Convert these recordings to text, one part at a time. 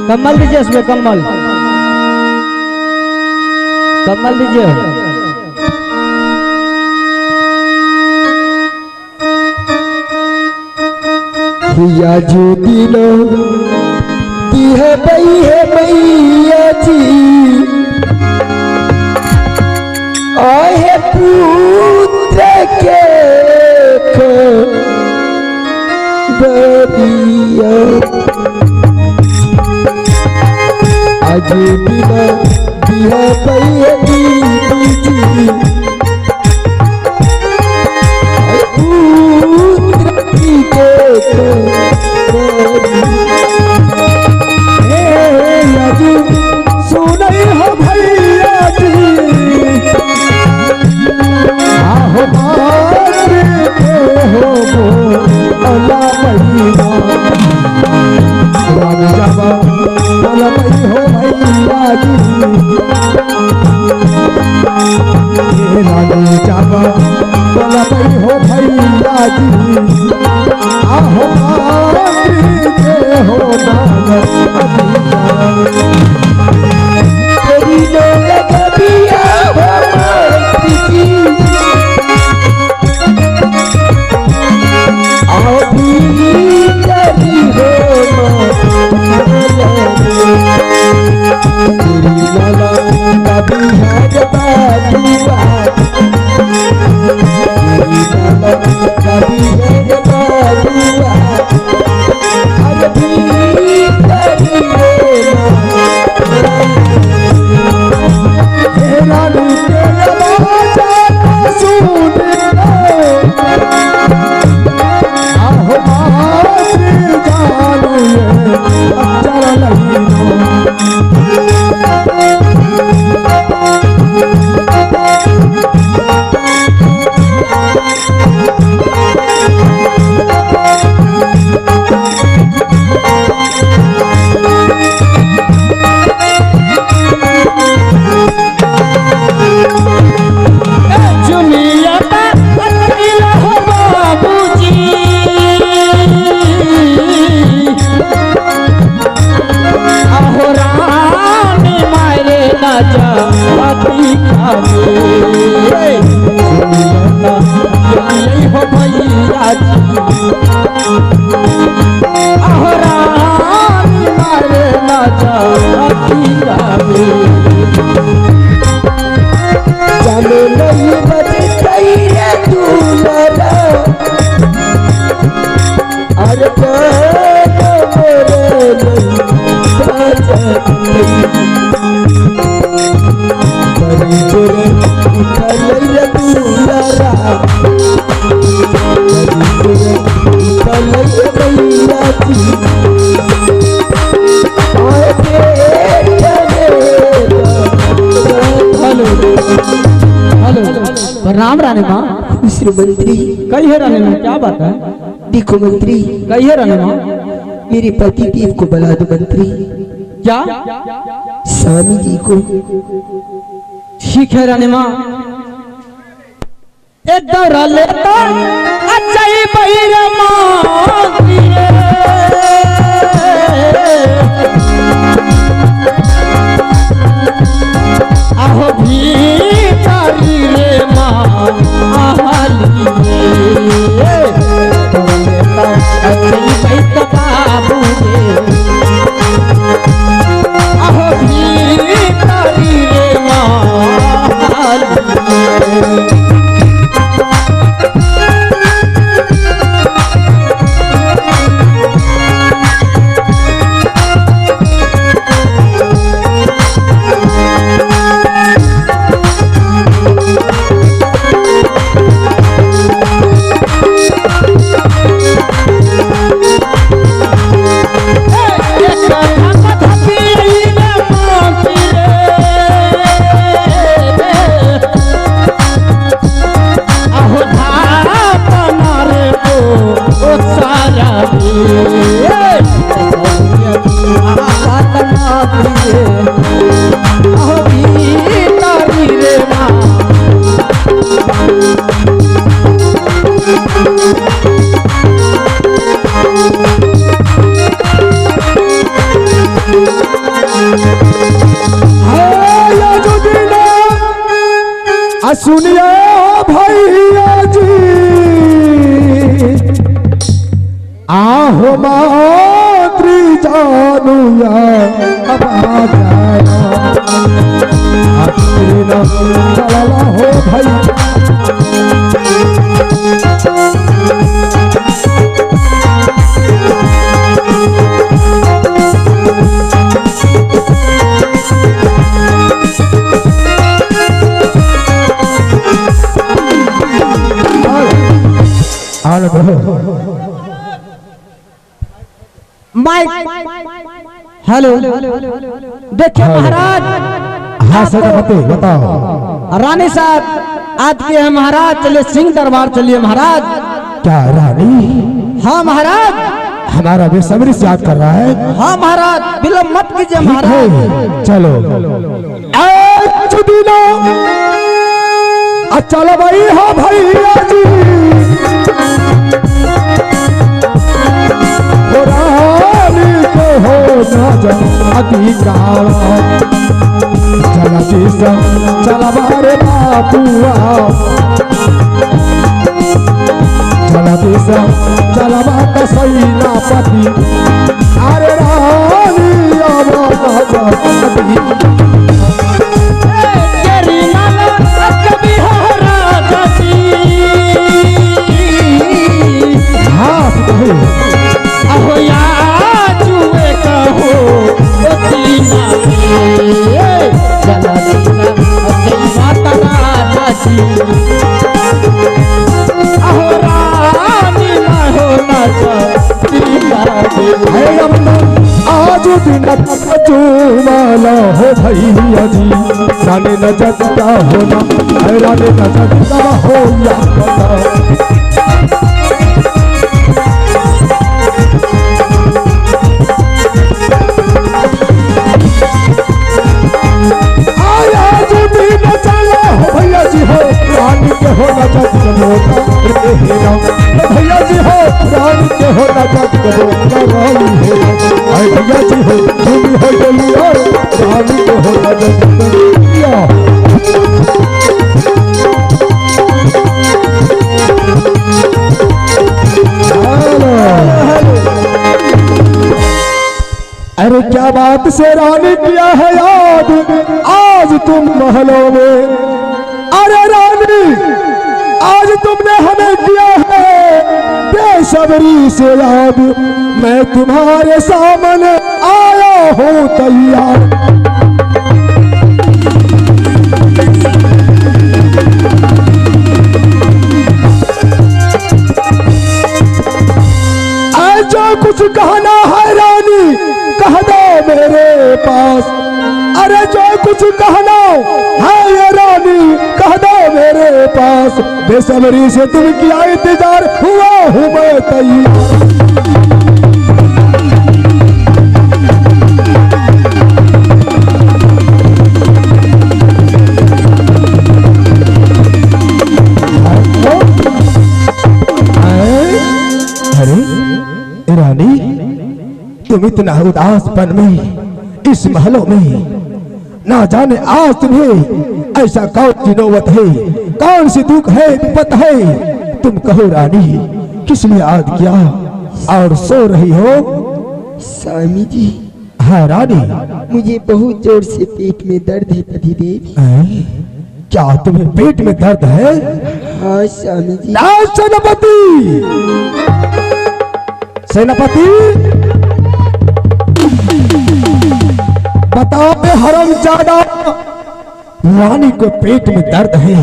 कम्बल दीजिए, इसमें कम्बल कम्बल दीजिए। या जो दिलो दी है बई है मैया जी, आए पुत्र के बदिया, आज बिना दिया बई है दीदी जी, सुनई हो भैया जी, आहो मारे हो अला भैया, राम जावा अला भई हो भैया जी, राम जावा अला भई हो भैया जी, आहो मारे हो नाना तेरी लोग कबिया हो माती, आओ भी करी हो तेरी लाला कभी है जबाजुआ, तेरी लाला कभी है जबाजुआ, आज भी करी हो तेरा लूटे बाजा सुन आहो मारे जानो ये अक्षर नहीं जाने नहीं बजतई रे दूल्हा, अरे मोरे नहीं बजतई, बड़ी जोरे उठल रे दूल्हा, बड़ी जोरे उठल रे भैया जी, प्रणाम रानी माँ। श्री मंत्री कही है रानी माँ, क्या बात है? देखो मंत्री, कही है रानी माँ। मेरे पति देव को बुला दो मंत्री। क्या? स्वामी जी को। ठीक है रानी माँ। दौरा लेता अच्छा ही बहिरा माँ, आहो भी तारी रे माँ आहालिए, अच्छा ही बैठा बाबू रे, आहो भी तारी रे माँ आहालिए। सुनिए भैया जी आहो मातृ जानुया अब आ जाया चला हो भाई माइक हेलो देखिए महाराज। हाँ सेनापति बताओ। रानी साहब आज के हैं महाराज, चलिए सिंह दरबार चलिए महाराज। क्या रानी? हाँ महाराज। हमारा बेसब्री से याद कर रहा है। हाँ महाराज विलम्ब मत कीजिए महाराज। चलो चलो भाई। हाँ भैया जी हो चला जीसा चला बारे बापुआ चला जीसा चला बात सैना पति अरे रानी आज दिन चूमाला हो भैया जी रानी न जगता होना रानी न जगता हो भैया जी हो रानी के हो न जग भैया जी हो रानी के हो न जग भैया जी हो तुम हो बोलियो रानी के हो न जग। अरे क्या बात से रानी किया है याद आज तुम महलों में। अरे रानी आज तुमने हमें किया है बेसब्री से याद। मैं तुम्हारे सामने आया हूँ तैयार। जो कुछ कहना है रानी कह दो मेरे पास। अरे जो कुछ कहना है ये रानी कह दो मेरे पास। बेसब्री से तुम किया इंतजार हुआ हूँ मैं तैयार। रानी तुम इतना उदासपन में इस महलों में ना जाने आज तुम्हें ऐसा कौन सी नौबत है कौन सी दुख है विपत है। तुम कहो रानी किस लिए याद किया और सो रही हो? स्वामी जी। हाँ रानी। मुझे बहुत जोर से पेट में दर्द है पतिदेव। क्या तुम्हें पेट में दर्द है? हाँ स्वामी जी। सेनापति सेनापति बताओ हरामजादा रानी को पेट में दर्द है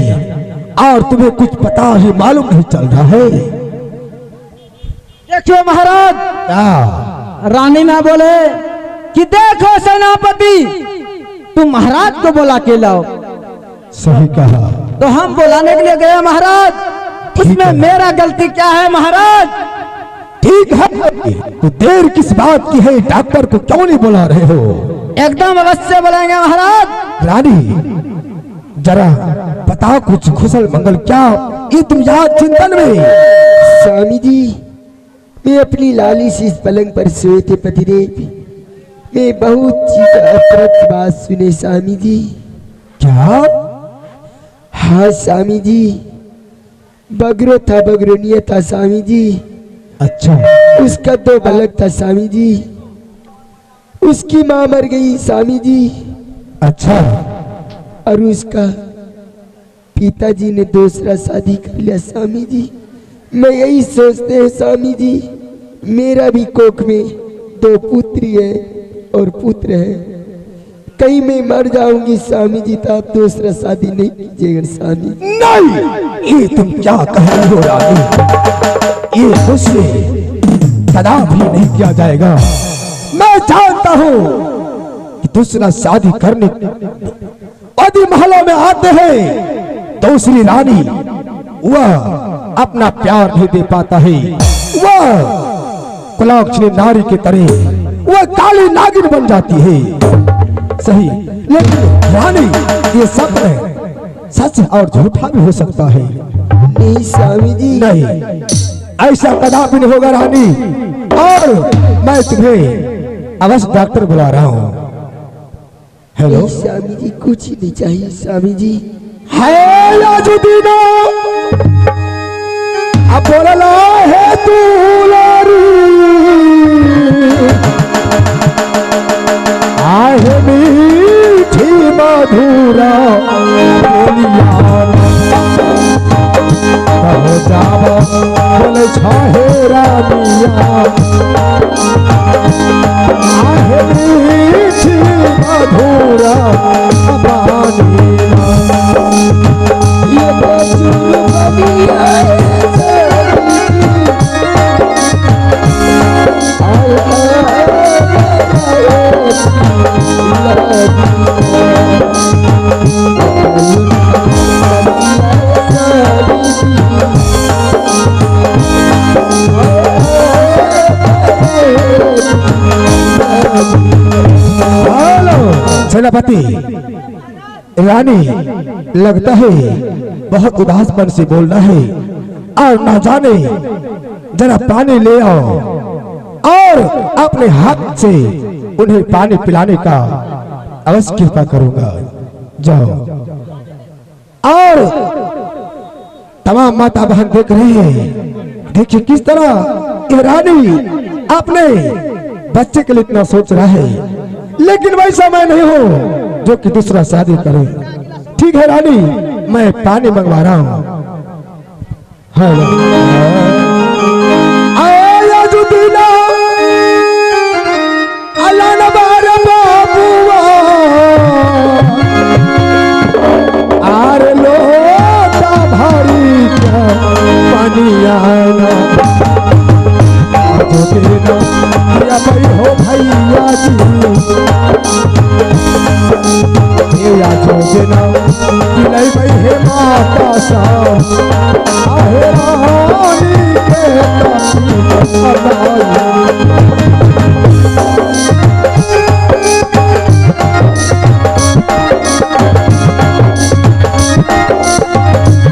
और तुम्हें कुछ पता ही मालूम नहीं चल रहा है। देखिए महाराज क्या रानी ना बोले कि देखो सेनापति तुम महाराज को बुला के लाओ। सही कहा। तो हम बुलाने के लिए गए महाराज। उसमें मेरा गलती क्या है महाराज? ठीक है तो देर किस बात की है? डॉक्टर को क्यों नहीं बुला रहे हो? एकदम अवश्य बुलाएंगे महाराज। रानी जरा बताओ कुछ खुशल मंगल क्या ये तुम याद चिंतन में? स्वामी जी मैं अपनी लाली से इस पलंग पर सोए थे पतिदेव। मैं बहुत सी अप्रत बात सुने स्वामी जी। क्या? हाँ स्वामी जी, बगरो था, बगरोनिया था स्वामी जी। अच्छा, उसका 2 बालक था स्वामी जी। उसकी माँ मर गई स्वामी जी। अच्छा, और उसका पिताजी ने दूसरा शादी कर लिया स्वामी जी। मैं यही सोचते हैं स्वामी जी, मेरा भी कोख में 2 पुत्री है और पुत्र है। कहीं मैं मर जाऊंगी स्वामी जी तो आप दूसरा शादी नहीं कीजिएगा स्वामी जी। नहीं, ये तुम क्या कह रहे हो रानी? ये मुझसे कदापि नहीं किया जाएगा। मैं जानता हूँ कि दूसरा शादी करने आदि महलों में आते हैं दूसरी रानी वह अपना प्यार नहीं दे पाता है। वह कुलाक्षणी नारी की तरह वह काली नागिन बन जाती है। सही, लेकिन रानी ये सब है सच और झूठा भी हो सकता है। नहीं स्वामी जी, नहीं, ऐसा कदापि नहीं होगा रानी। और मैं तुम्हें अवश्य डॉक्टर बुला रहा हूँ। हेलो नहीं स्वामी जी, कुछ ही नहीं चाहिए स्वामी जी। है याजुदीना, अब बोलना है तू लारी, आहे मीठी मधुरा बोलिया, कहो जावा बोले छाहे रानिया, आहे मीठी मधुरा बानी। ये बचुल बनिया सेनापति रानी लगता है बहुत उदास मन से बोल रहा है, और ना जाने जरा पानी ले आओ और अपने हाथ से उन्हें पानी पिलाने का अवश्य कृपा करूंगा। जाओ। और तमाम माता बहन देख रहे हैं, देखिए किस तरह ये रानी अपने बच्चे के लिए इतना सोच रहा है, लेकिन वैसा मैं नहीं हूं जो कि दूसरा शादी करे। ठीक है रानी, मैं पानी मंगवा रहा हूं। आजुदीना अल्लाह नबार बाबुआ आर लोटा भारी पानी आना आजुदीना या भाई हो भैया जी या जोजना नहीं भाई हे माता सा आहे रानी के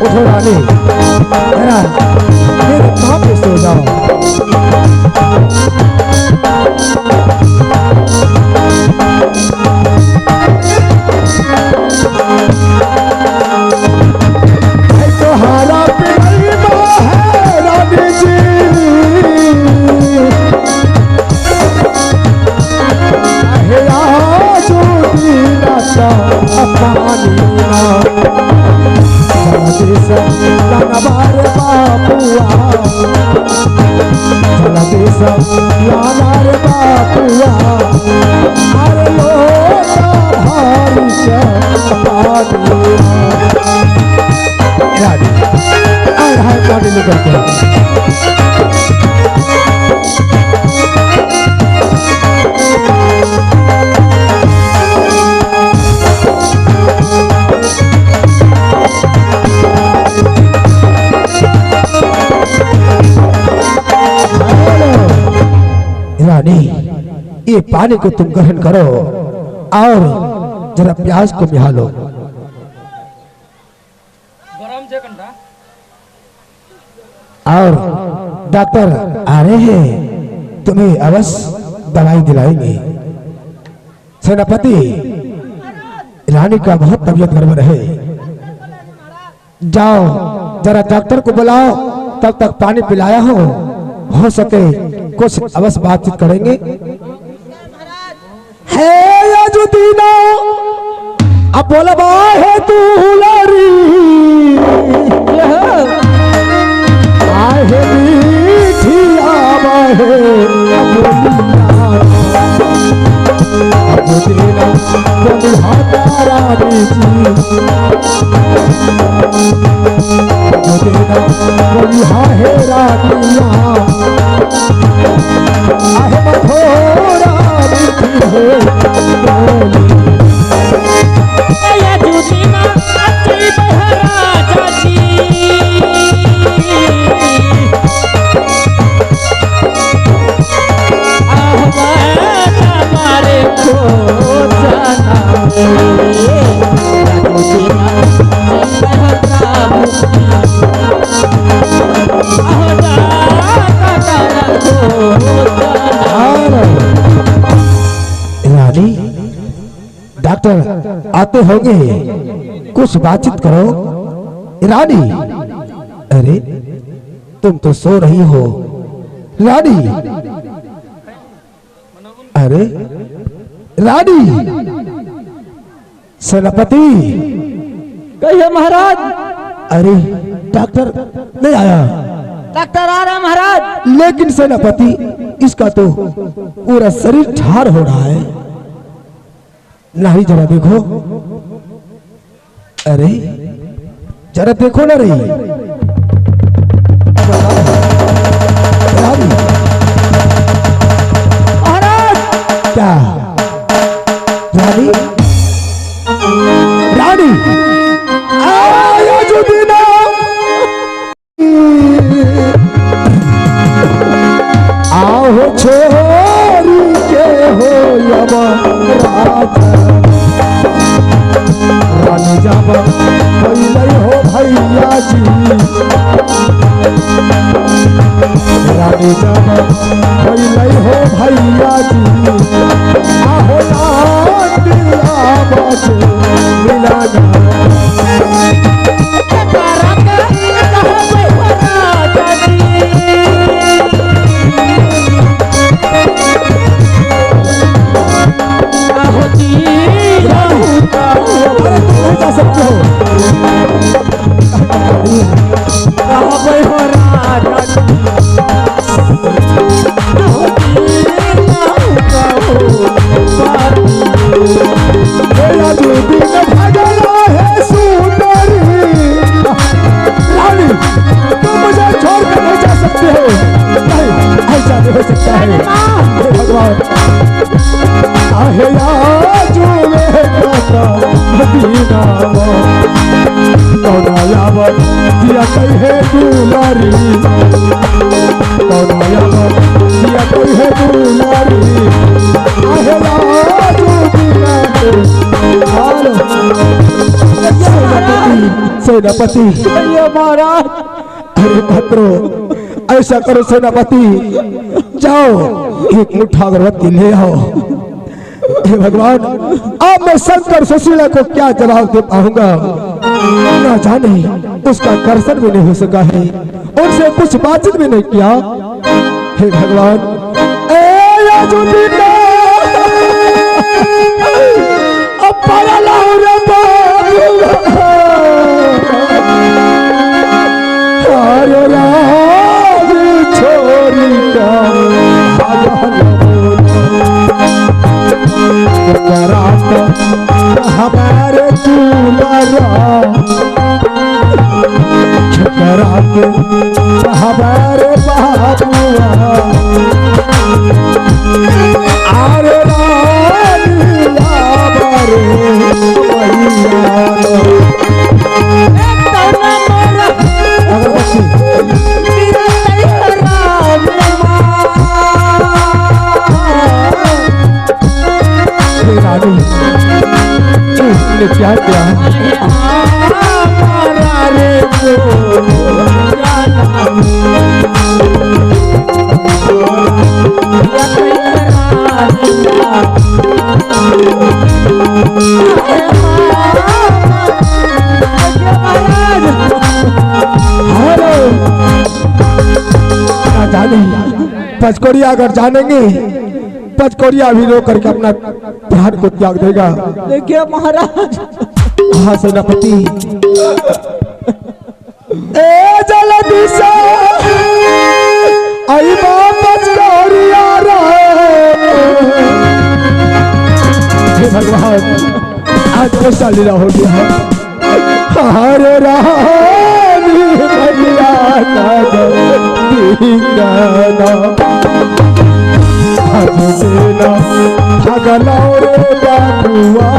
उठो रानी, मेरे कहाँ पे सो जाओ। रानी, ये पानी को तुम ग्रहण करो और जरा प्यास को मिला लो। और डॉक्टर आ रहे हैं, तुम्हें अवश्य दवाई दिलाएंगे। सेनापति, रानी का बहुत तबीयत गड़बड़ है, जाओ जरा डॉक्टर को बुलाओ, तब तक पानी पिलाया हो सके कुछ अवश्य बातचीत करेंगे। है यजुदीना अब बोलबा है तू लारी आहे मीठी आवा है यजुदीना बोलिहा रानी जी यजुदीना बोलिहा है रानिया आहे मथोरा मीठी है डॉक्टर आते होंगे, कुछ बातचीत करो। रानी, अरे तुम तो सो रही हो रानी। अरे रानी, सेनापति कहिए महाराज। अरे डॉक्टर नहीं आया। डॉक्टर आ रहा महाराज। लेकिन सेनापति इसका तो पूरा शरीर ठार हो रहा है। नहीं जरा देखो, अरे जरा देखो ना रही महाराज। क्या रानी? रानी आया जुदीना आओ छोरी के हो यमा रानी जाबा पहले हो भैया जी। रानी जाबा पहले हो भैया जी। आहो नांदिया बाजे मिलाना दिया कहे दुलारी दिया कहे दुलारी सेनापति महाराज। अरे भद्रो, ऐसा करो सेनापति, जाओ एक मुट्ठा अगरबत्ती ले आओ। हे भगवान, अब मैं शंकर सुशीला को क्या जवाब दे पाऊंगा? ना जाने उसका दर्शन भी नहीं हो सका है, उनसे कुछ बातचीत भी नहीं किया। हे भगवान, छोरी का हमारे चूल्हा हमारे बाबुआ आरे क्या क्या महाराज पता नहीं पचकोड़िया अगर जानेंगे पचकोड़िया भी रो करके अपना प्राण को त्याग देगा। देखिए महाराज, हाँ सेनापति, ए जल्दी से आई वापस पचकोड़िया हे भगवान, आज कैसा लीला हो गया। हरे रानी भैया भगला रे बाबुआ,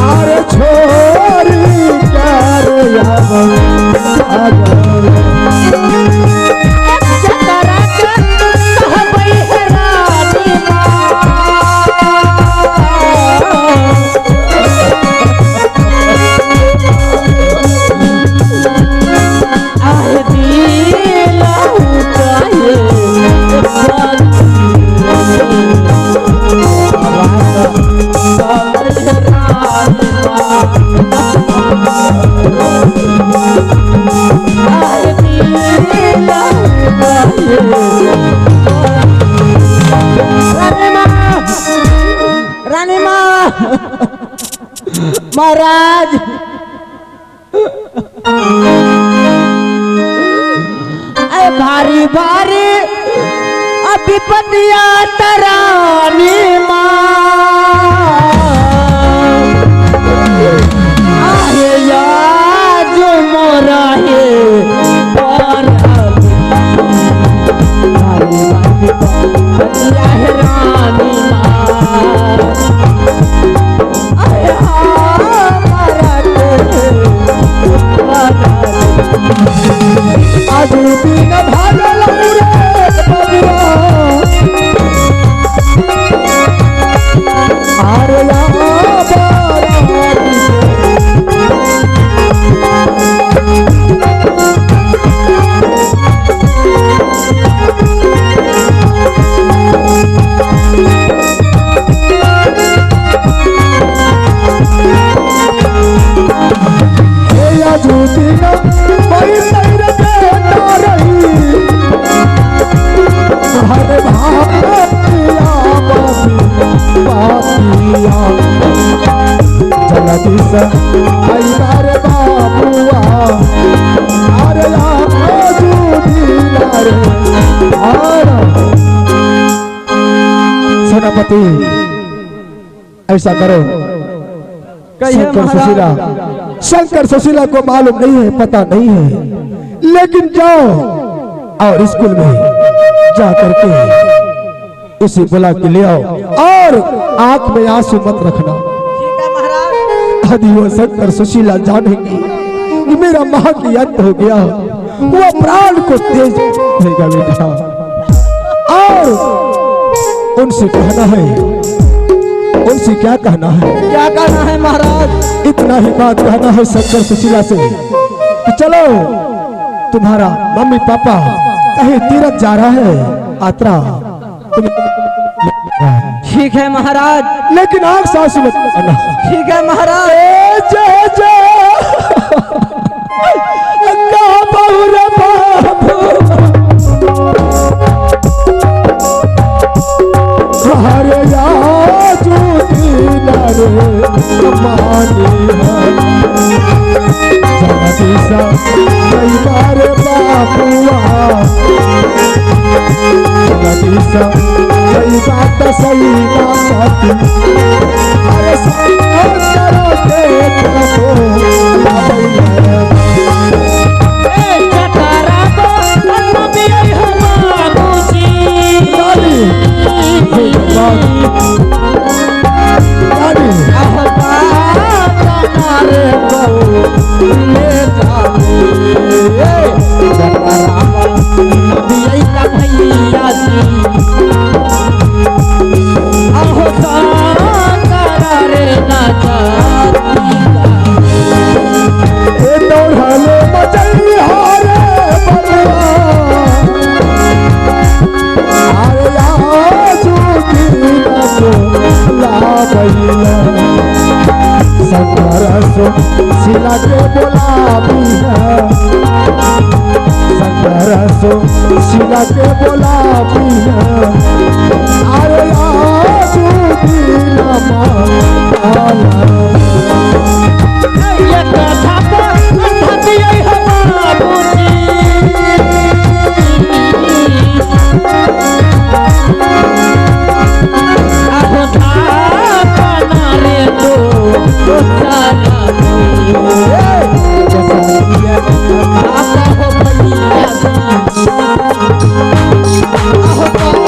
अरे छोरी रानी माँ, महाराज अरे भारी भारी विपत्तिया तरानी आहे याद मोरा है रानी आज दिन भागल सेनापति ऐसा करो, शंकर सुशीला को मालूम नहीं है, पता नहीं है, लेकिन जाओ और स्कूल में जा करके उसे बुला के ले आओ और आंख में आंसू मत रखना। ठीक है महाराज। यदि वो शंकर सुशीला जानेंगी कि मेरा मां की अंत हो गया, वो प्राण को तेज देगा बेटा। और उनसे कहना है, उनसे क्या कहना है? क्या कहना है महाराज? इतना ही बात कहना है शंकर सुशीला से कि चलो तुम्हारा मम्मी पापा कहीं तीरथ जा रहा है, यात्रा। ठीक है महाराज। लेकिन आग सासू मत करना। ठीक है महाराज। हरे कई बार बाबुआ कई बात सही बात अरे संघर्षो शिला के बोलाबी है, संघर्षो शिला के बोलाबी है। अरे आज दिन माला ये कथा पर धतियै है बाबूजी आहो धापना रे तो साला जैसा आपा हो भैया आहो धापना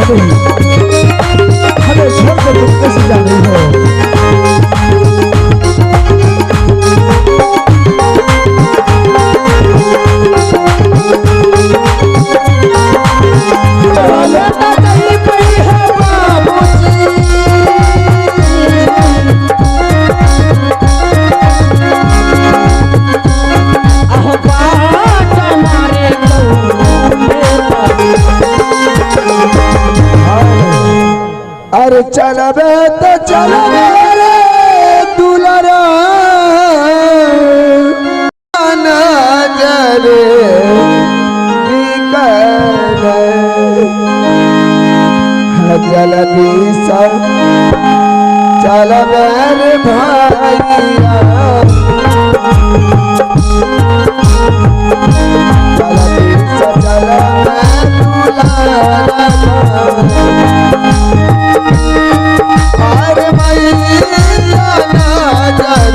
रे हमें छोड़कर तुम कैसे जा रही हो? अरे चलबे तो चलबे रे दुलरा नजर जलबी सब चलबे रे भाइया चलबी सब चलबे दुलरा अरे मैया नजर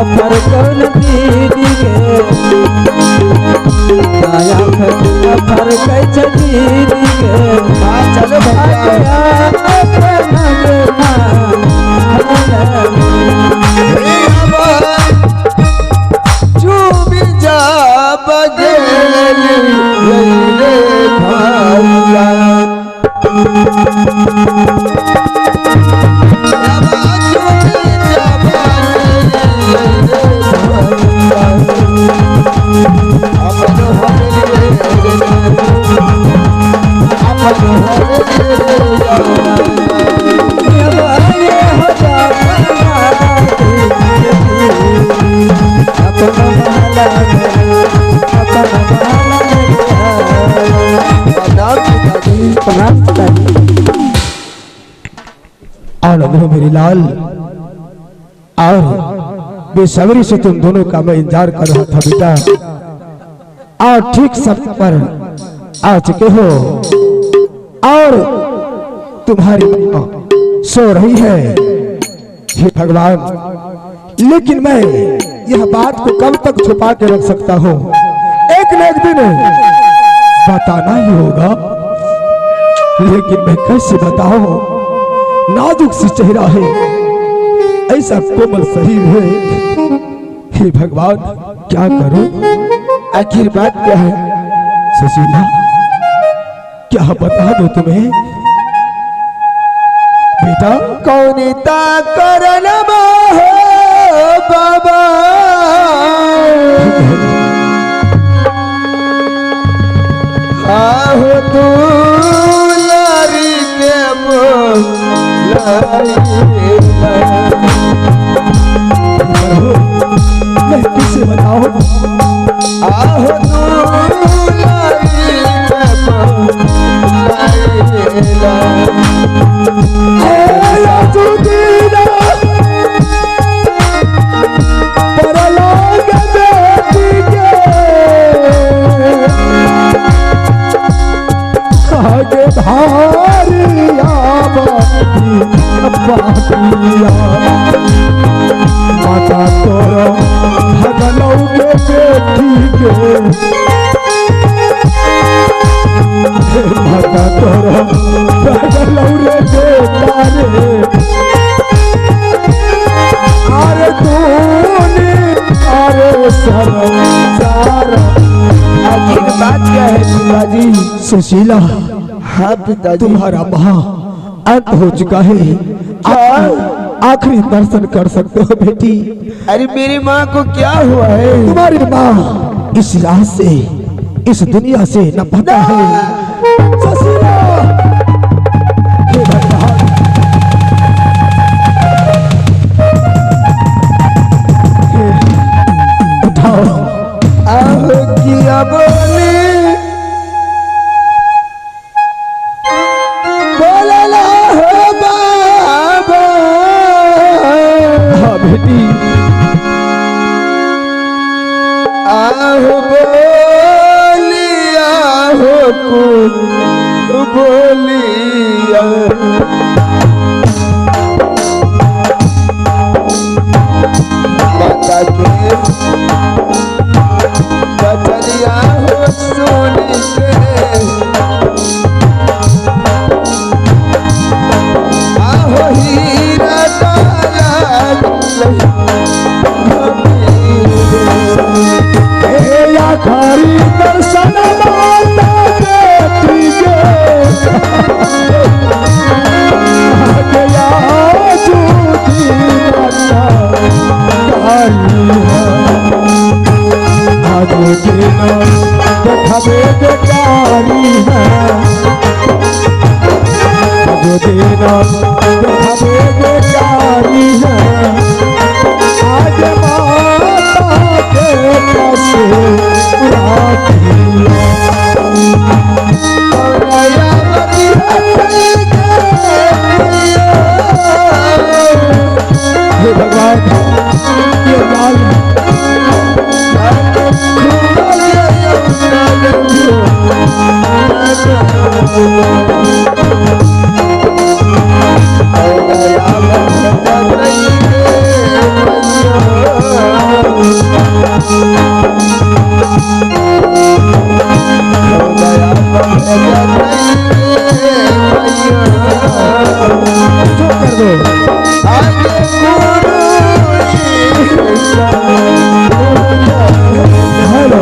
अफर कौन दीदी गे अफर कैसे दीदी गे चलो भैया चुबी जा बजेली रे भाइया और मेरी लाल और बेसब्री से तुम दोनों का मैं इंतजार कर रहा था बेटा, और ठीक समय पर आ चुके हो और तुम्हारी मां सो रही है। हे भगवान, लेकिन मैं यह बात को कब तक छुपा के रख सकता हूँ? एक न एक दिन बताना ही होगा, लेकिन मैं कैसे बताऊं? नाजुक सी चेहरा है, ऐसा कोमल शरीर है। हे भगवान, क्या करूं? आखिर बात क्या है? सुशीला, क्या बता दो तुम्हें बेटा? कौनिता करन हो बाबा, हो तू लारी के मैं किसे बताओ। आहो दुलारी में बुलाएगा अजुदीना परलोक बेटी के आगे धारिया बातिया माता तोरो भगलौ के बेटी के माता तोरो भगलौ रे बेटा रे अरे तूने अरे सारा आखिर बात क्या है पिताजी? सुशीला हाँ पिताजी। तुम्हारा महा अंत हो चुका है। आखिरी दर्शन कर सकते हो बेटी। अरे मेरी माँ को क्या हुआ है? तुम्हारी माँ इस रात से इस दुनिया से न पता है। सुशीला हे भगवान उठाओ। आहो किया बोले बोला हो बाबा। हाँ बेटी आहो बोलिया हो बोलिया माता के बचरिया हो सुन के आहो हीरा डाला आखिरी दर्शन माता बेटी के गया जूती माता आगे देना देखबे बेकारी है आगे देना देखबे बेकारी है आज माता के पासे हे भगवान ये लाल कर दो। हेलो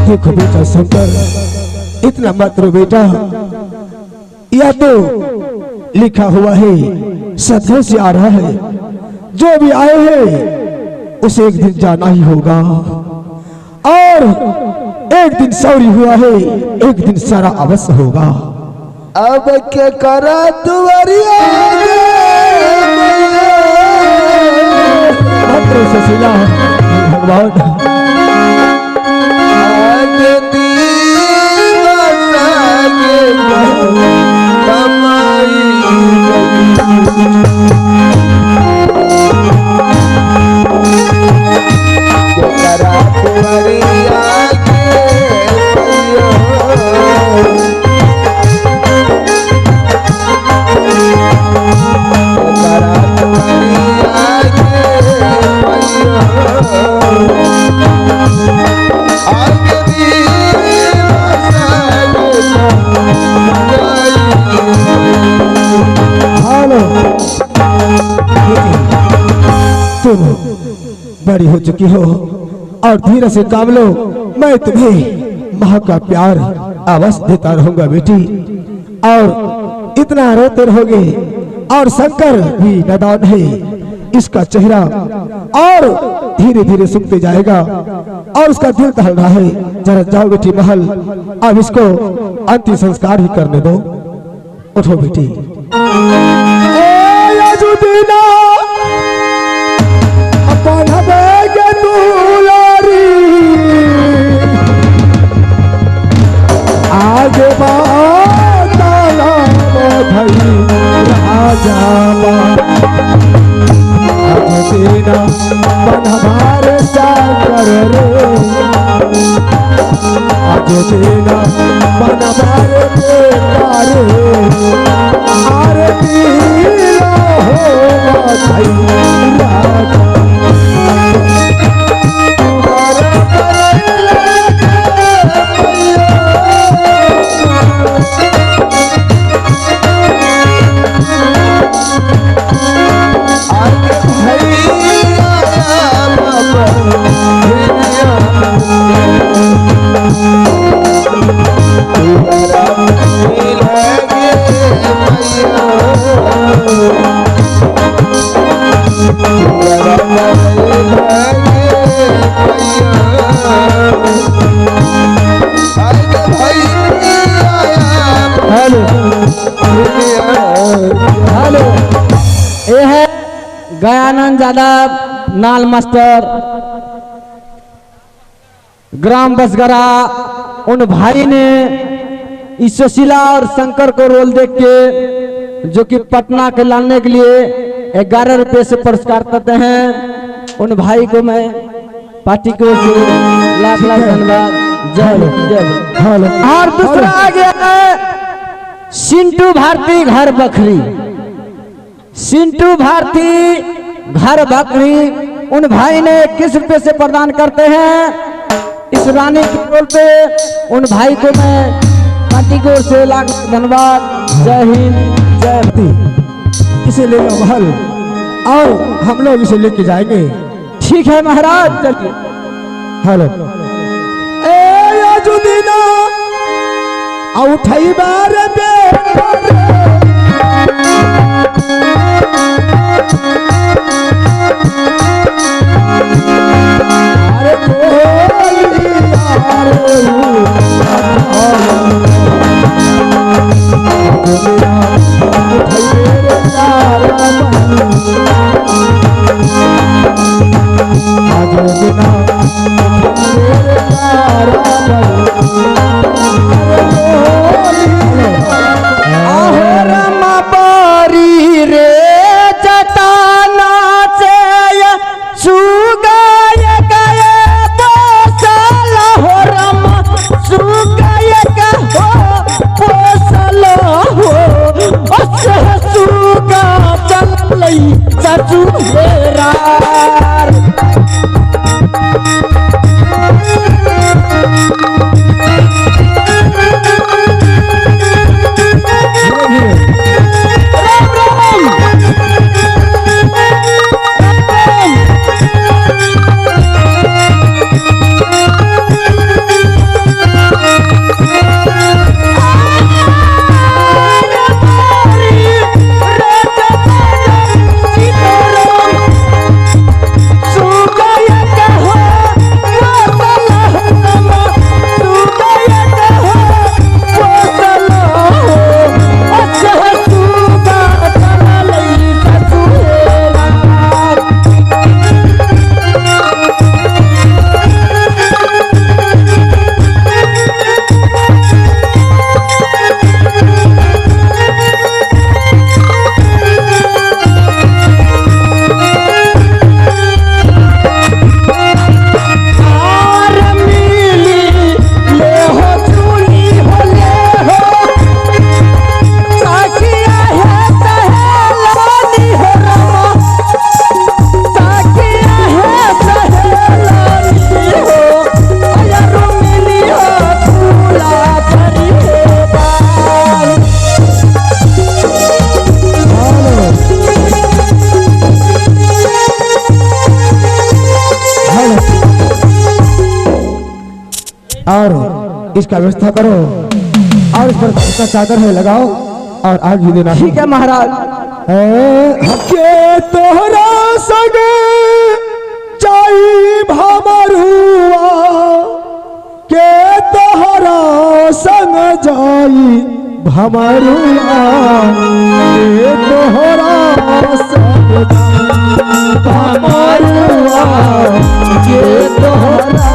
देखो बेटा शंकर इतना मत रो बेटा। या तो लिखा हुआ है सदे से आ रहा है जो भी आए हैं उसे एक दिन जाना ही होगा और एक दिन सौरी हुआ है एक दिन सारा अवश्य होगा। अब क्या करा दुआरिया भद्र सुशीला भगवान आज दीवाना के कमाई क्या करा दुआरिया तुम बड़ी हो चुकी हो और धीरे से काम लो। मैं तुम्हें माँ का प्यार अवश्य देता रहूंगा बेटी और इतना रोते रहोगे। और शंकर भी नादान है इसका चेहरा और धीरे धीरे सूखते जाएगा और उसका दिल दहल रहा है। जरा जाओ बेटी महल अब इसको अंतिम संस्कार ही करने दो। उठो बेटी। अपन जावा आज तेरा मन हमारे सागर रे आज तेरा मन हमारे बेकार आरती हो भैया ये है गयानंद यादव नाल मास्टर ग्राम बसगरा। उन भाई ने इस सुशीला और शंकर को रोल देख के जो कि पटना के लाने के लिए 11 रुपये से पुरस्कार करते हैं। उन भाई को मैं पार्टी को लाख लाख धन्यवाद। जय जय। और दूसरा आ गया है सिंटू भारती घर बखरी। सिंटू भारती घर बकरी उन भाई ने 21 रुपये से प्रदान करते हैं। इस रानी की रोल पे उन भाई को मैं पार्टी की ओर से लाख धन्यवाद। जय हिंद जय भारती। इसे ले लो महल और हम लोग इसे लेके जाएंगे। ठीक है महाराज चलिए। हेलो ए अजुदीना उठाई बार और इसका व्यवस्था करो और इस पर इसका चादर है लगाओ और आग भी देना। ठीक है महाराज। के तोहरा संग चाई भमरुआ के तोहरा संग जाई भमरुआ के तोहरा संग भमरुआ के तोहरा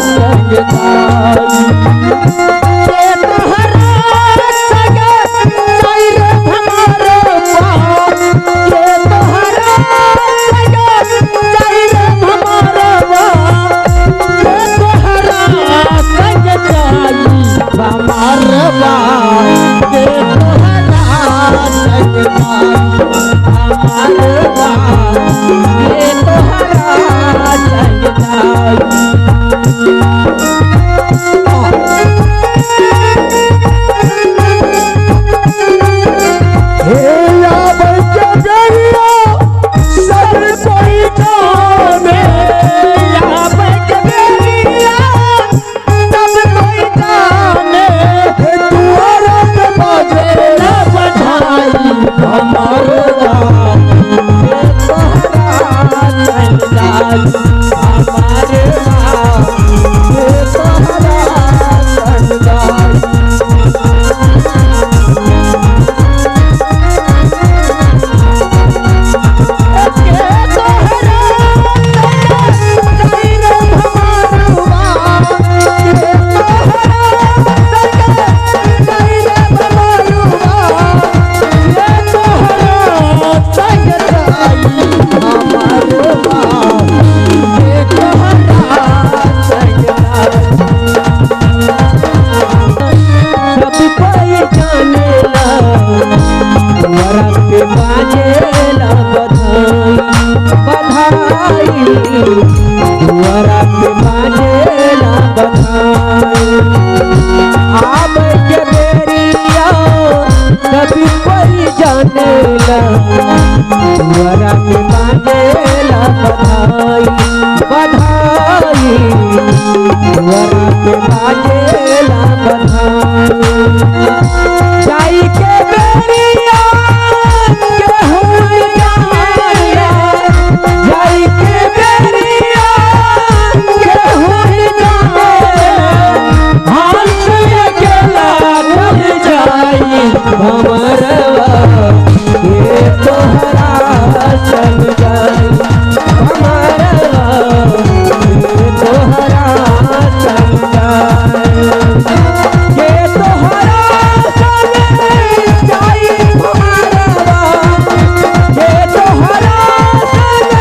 संग जाई के तोहरा संग जाई रे भमरुआ जाई हमारे माँ के तोहरा संग जाई। दुआरा पे बाजेला बधाई बधाई दुआरा पे बाजेला बधाई। जाई के बेरिया के हुई जाया जाई के बेरिया के हुई जाया हंस अकेला चल जाई भंवरवा ये तोहरा संग जाई हमारा ये तोहरा संग जाई ये तोहरा संग जाई हमारा ये तोहरा संग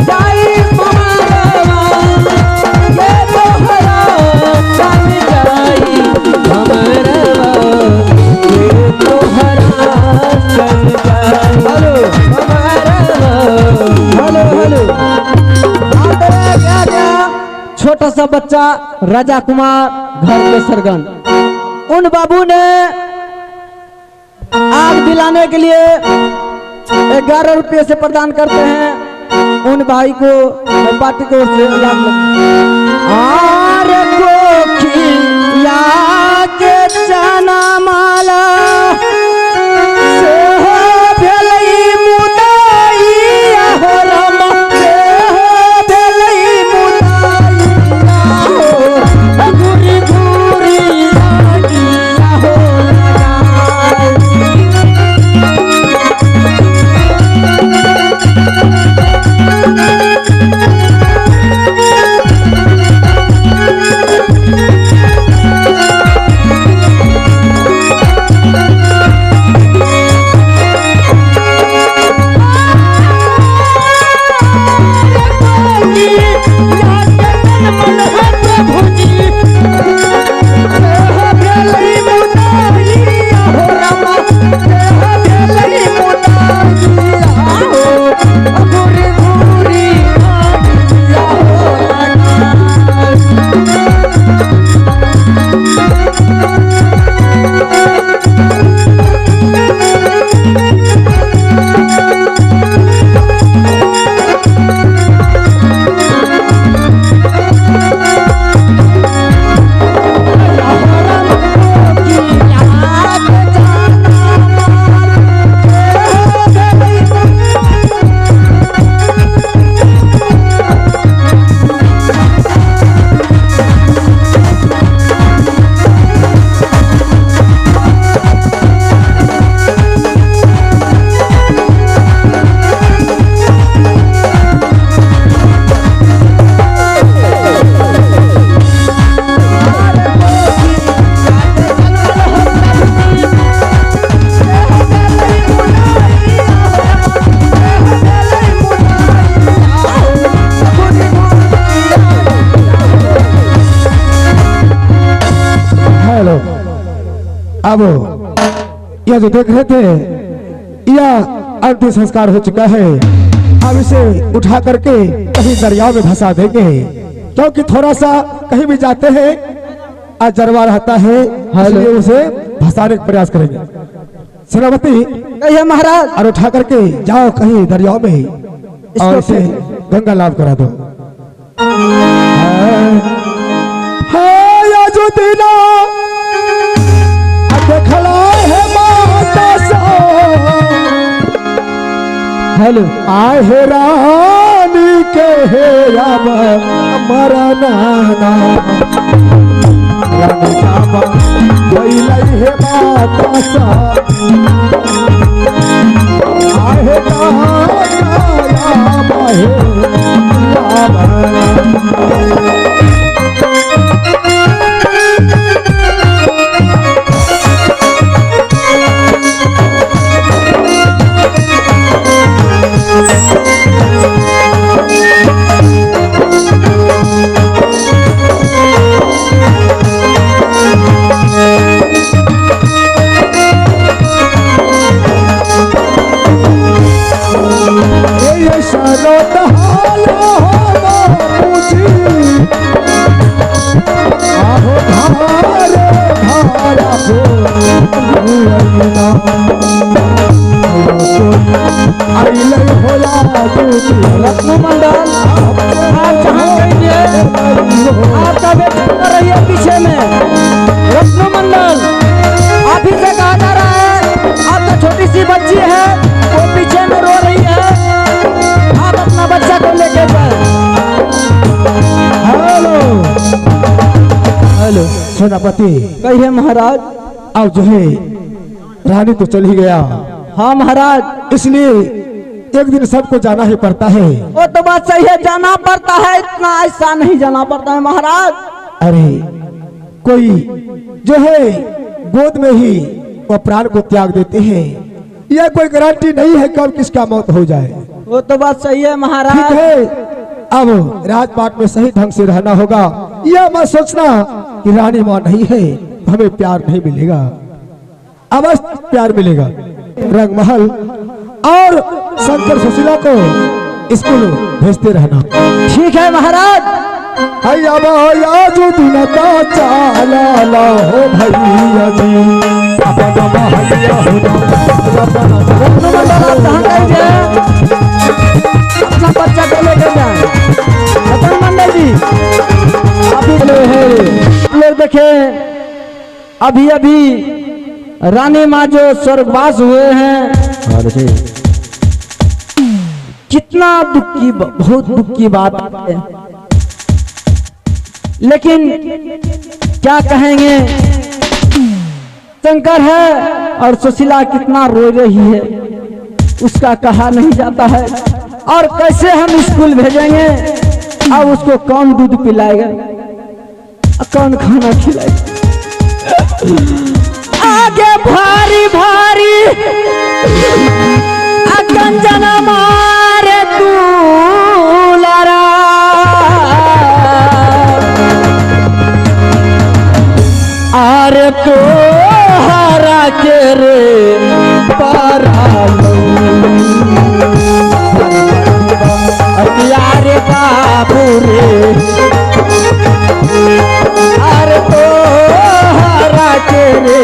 जाई हमारा ये तोहरा संग जाई हमारा ये तोहरा संग जाई। हेलो हेलो छोटा सा बच्चा राजा कुमार घर के सरगन उन बाबू ने आग दिलाने के लिए 11 रुपये से प्रदान करते हैं उन भाई को पार्टी की ओर से लाभ कोखिया के चना माला से भेलई मुदाइया हो रमा से भेलई मुदाइया हो घूरी घूरी लागिया हो अब यह जो देख रहे थे यह अंतिम संस्कार हो चुका है। अब इसे उठा करके कहीं दरिया में भसा देंगे क्योंकि थोड़ा सा कहीं भी जाते हैं अजरवा रहता है इसलिए उसे भसाने का प्रयास करेंगे। सेनापति कहिए महाराज और उठा करके जाओ कहीं दरिया में और इसे गंगा लाभ करा दो। हेलो आहे रानी के हे राम मरना रानी जाबा भइलै हे बातासा आहे राम हे रत्न मंडल आप जहाँ कहिए आपका बेटा रही है पीछे में। रत्न मंडल आप ही से कहा जा रहा है आपका छोटी सी बच्ची है वो पीछे में रो रही है, आप अपना बच्चा को लेके जाए। हेलो हेलो सेनापति कहिए महाराज। अब जो है रानी तो चल ही गया, हाँ महाराज, इसलिए एक दिन सबको जाना ही पड़ता है। वो तो बात सही है, जाना पड़ता है, इतना ऐसा नहीं जाना पड़ता है महाराज। अरे कोई जो है गोद में ही वो प्राण को त्याग देते हैं, यह कोई गारंटी नहीं है कब किसका मौत हो जाए। वो तो बात सही है ठीक महाराज। है, अब राजपाट में सही ढंग से रहना होगा। यह मत सोचना कि रानी माँ नहीं है हमें प्यार नहीं मिलेगा, अवश्य प्यार मिलेगा। रंगमहल और शंकर सुशीला को स्कूल भेजते रहना। ठीक है महाराज। हैया भैया जो दिन का चाला ला हो भैया जी अपना महलिया हो रत्न मंडल आप कहाँ गए? अपना बच्चा को लेकर जाए। रत्न मंडल जी आप ही लोग देखे अभी अभी रानी माँ जो स्वर्गवास हुए हैं, कितना दुख की, बहुत दुख की बात है। लेकिन क्या कहेंगे, शंकर है और सुशीला कितना रो रही है, उसका कहा नहीं जाता है। और कैसे हम स्कूल भेजेंगे, अब उसको कौन दूध पिलाएगा, कौन खाना खिलाएगा। आगे भारी भारी कंचन मारे तू लरा, अरे तो हरा के रे प्यारे बाबू रे, अरे तो हरा के रे